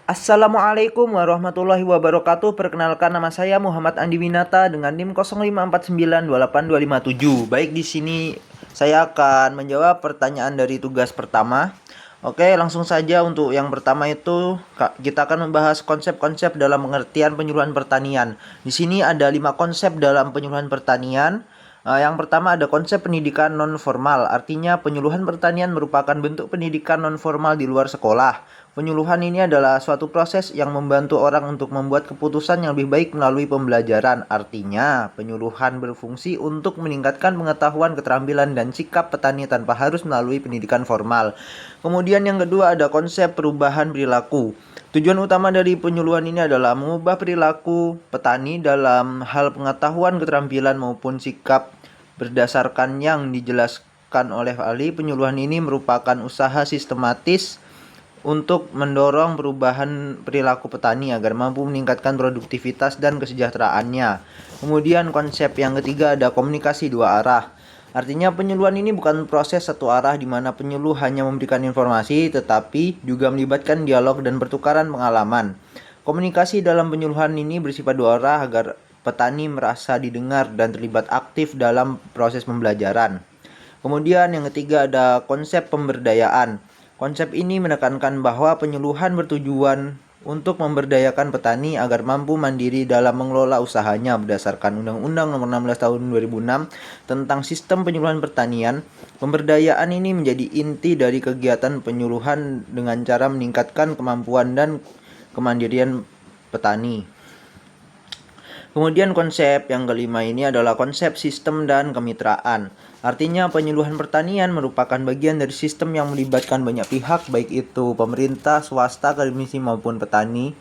Assalamualaikum warahmatullahi wabarakatuh. Perkenalkan, nama saya Muhammad Andi Winata dengan NIM 0549282257. Baik, di sini saya akan menjawab pertanyaan dari tugas pertama. Oke, langsung saja untuk yang pertama itu kita akan membahas konsep-konsep dalam pengertian penyuluhan pertanian. Di sini ada 5 konsep dalam penyuluhan pertanian. Yang pertama ada konsep pendidikan non formal, artinya penyuluhan pertanian merupakan bentuk pendidikan non formal di luar sekolah. Penyuluhan ini adalah suatu proses yang membantu orang untuk membuat keputusan yang lebih baik melalui pembelajaran. Artinya, penyuluhan berfungsi untuk meningkatkan pengetahuan, keterampilan, dan sikap petani tanpa harus melalui pendidikan formal. Kemudian yang kedua ada konsep perubahan perilaku. Tujuan utama dari penyuluhan ini adalah mengubah perilaku petani dalam hal pengetahuan, keterampilan, maupun sikap berdasarkan yang dijelaskan oleh ahli. Penyuluhan ini merupakan usaha sistematis untuk mendorong perubahan perilaku petani agar mampu meningkatkan produktivitas dan kesejahteraannya. Kemudian konsep yang ketiga ada komunikasi dua arah. Artinya penyuluhan ini bukan proses satu arah di mana penyuluh hanya memberikan informasi, tetapi juga melibatkan dialog dan pertukaran pengalaman. Komunikasi dalam penyuluhan ini bersifat dua arah agar petani merasa didengar dan terlibat aktif dalam proses pembelajaran. Kemudian yang ketiga ada konsep pemberdayaan. Konsep ini menekankan bahwa penyuluhan bertujuan untuk memberdayakan petani agar mampu mandiri dalam mengelola usahanya berdasarkan Undang-Undang Nomor 16 Tahun 2006 tentang Sistem Penyuluhan Pertanian. Pemberdayaan ini menjadi inti dari kegiatan penyuluhan dengan cara meningkatkan kemampuan dan kemandirian petani. Kemudian konsep yang kelima ini adalah konsep sistem dan kemitraan. Artinya penyuluhan pertanian merupakan bagian dari sistem yang melibatkan banyak pihak, baik itu pemerintah, swasta, akademisi maupun petani,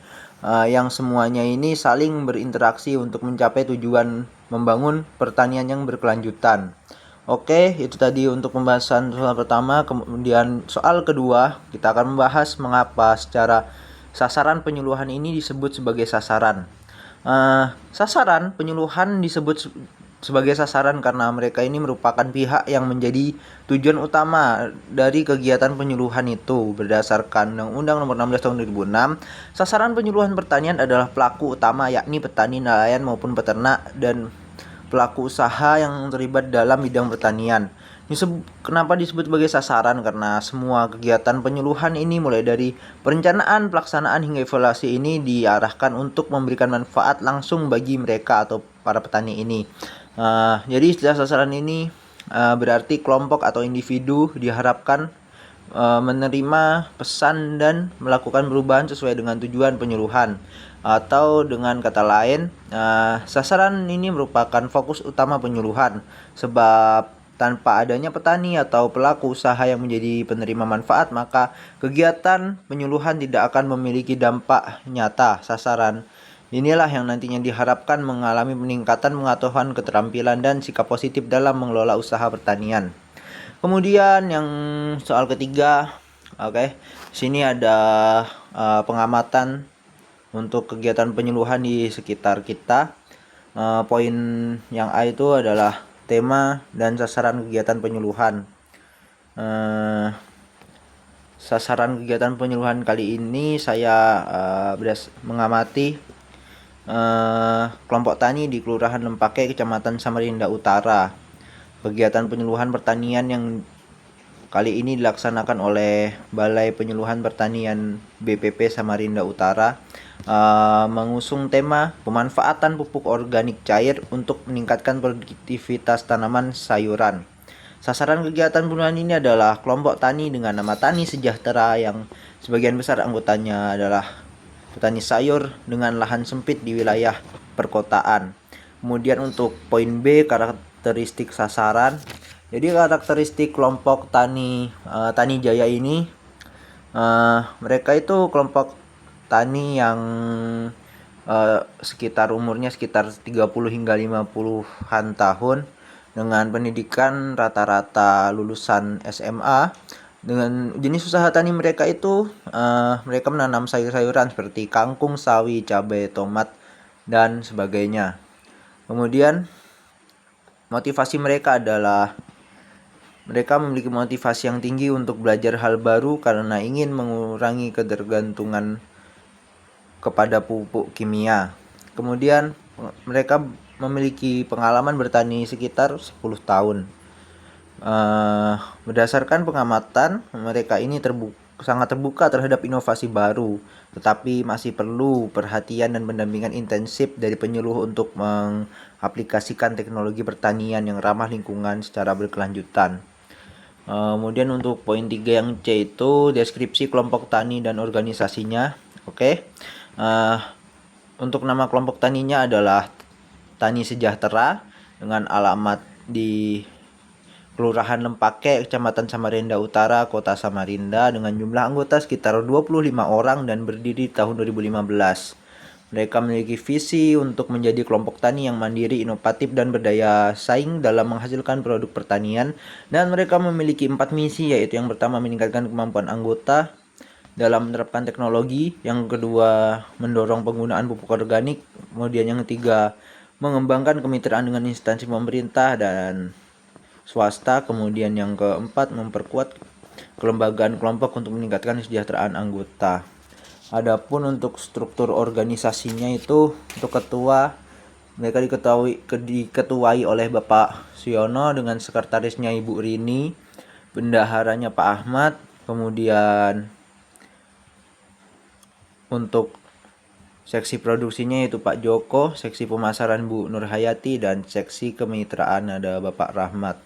yang semuanya ini saling berinteraksi untuk mencapai tujuan membangun pertanian yang berkelanjutan. Oke, itu tadi untuk pembahasan soal pertama. Kemudian soal kedua, kita akan membahas mengapa secara sasaran penyuluhan ini disebut sebagai sasaran. Sasaran penyuluhan disebut sebagai sasaran karena mereka ini merupakan pihak yang menjadi tujuan utama dari kegiatan penyuluhan itu. Berdasarkan Undang-Undang Nomor 16 Tahun 2006, sasaran penyuluhan pertanian adalah pelaku utama yakni petani, nelayan maupun peternak dan pelaku usaha yang terlibat dalam bidang pertanian. Kenapa disebut sebagai sasaran? Karena semua kegiatan penyuluhan ini mulai dari perencanaan, pelaksanaan hingga evaluasi ini diarahkan untuk memberikan manfaat langsung bagi mereka atau para petani ini. Jadi istilah sasaran ini berarti kelompok atau individu diharapkan menerima pesan dan melakukan perubahan sesuai dengan tujuan penyuluhan. Atau dengan kata lain, sasaran ini merupakan fokus utama penyuluhan, sebab tanpa adanya petani atau pelaku usaha yang menjadi penerima manfaat, maka kegiatan penyuluhan tidak akan memiliki dampak nyata. Sasaran inilah yang nantinya diharapkan mengalami peningkatan pengetahuan, keterampilan, dan sikap positif dalam mengelola usaha pertanian. Kemudian yang soal ketiga, oke, sini ada pengamatan untuk kegiatan penyuluhan di sekitar kita. Poin yang A itu adalah tema dan sasaran kegiatan penyuluhan. Sasaran kegiatan penyuluhan kali ini saya mengamati kelompok tani di Kelurahan Lempake, Kecamatan Samarinda Utara. Kegiatan penyuluhan pertanian yang kali ini dilaksanakan oleh Balai Penyuluhan Pertanian BPP Samarinda Utara, mengusung tema pemanfaatan pupuk organik cair untuk meningkatkan produktivitas tanaman sayuran. Sasaran kegiatan penyuluhan ini adalah kelompok tani dengan nama Tani Sejahtera yang sebagian besar anggotanya adalah petani sayur dengan lahan sempit di wilayah perkotaan. Kemudian untuk poin B, karakteristik sasaran. Jadi karakteristik kelompok tani Jaya ini, mereka itu kelompok tani yang sekitar umurnya sekitar 30 hingga 50-an tahun dengan pendidikan rata-rata lulusan SMA. Dengan jenis usaha tani mereka itu mereka menanam sayur-sayuran seperti kangkung, sawi, cabai, tomat, dan sebagainya. Kemudian motivasi mereka adalah mereka memiliki motivasi yang tinggi untuk belajar hal baru karena ingin mengurangi ketergantungan kepada pupuk kimia. Kemudian mereka memiliki pengalaman bertani sekitar 10 tahun. Berdasarkan pengamatan, mereka ini sangat terbuka terhadap inovasi baru, tetapi masih perlu perhatian dan pendampingan intensif dari penyuluh untuk mengaplikasikan teknologi pertanian yang ramah lingkungan secara berkelanjutan. Kemudian untuk poin 3 yang C itu deskripsi kelompok tani dan organisasinya. Oke. Untuk nama kelompok taninya adalah Tani Sejahtera dengan alamat di Kelurahan Lempake, Kecamatan Samarinda Utara, Kota Samarinda dengan jumlah anggota sekitar 25 orang dan berdiri tahun 2015. Mereka memiliki visi untuk menjadi kelompok tani yang mandiri, inovatif, dan berdaya saing dalam menghasilkan produk pertanian. Dan mereka memiliki 4 misi, yaitu yang pertama meningkatkan kemampuan anggota dalam menerapkan teknologi, yang kedua mendorong penggunaan pupuk organik, kemudian yang ketiga mengembangkan kemitraan dengan instansi pemerintah dan swasta, kemudian yang keempat memperkuat kelembagaan kelompok untuk meningkatkan kesejahteraan anggota. Adapun untuk struktur organisasinya itu untuk ketua, mereka diketuai oleh Bapak Siono dengan sekretarisnya Ibu Rini, bendaharanya Pak Ahmad, kemudian untuk seksi produksinya yaitu Pak Joko, seksi pemasaran Bu Nurhayati, dan seksi kemitraan ada Bapak Rahmat.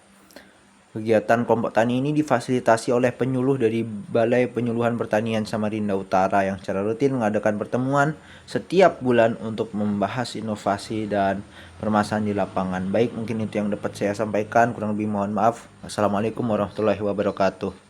Kegiatan kelompok tani ini difasilitasi oleh penyuluh dari Balai Penyuluhan Pertanian Samarinda Utara yang secara rutin mengadakan pertemuan setiap bulan untuk membahas inovasi dan permasalahan di lapangan. Baik, mungkin itu yang dapat saya sampaikan. Kurang lebih mohon maaf. Wassalamualaikum warahmatullahi wabarakatuh.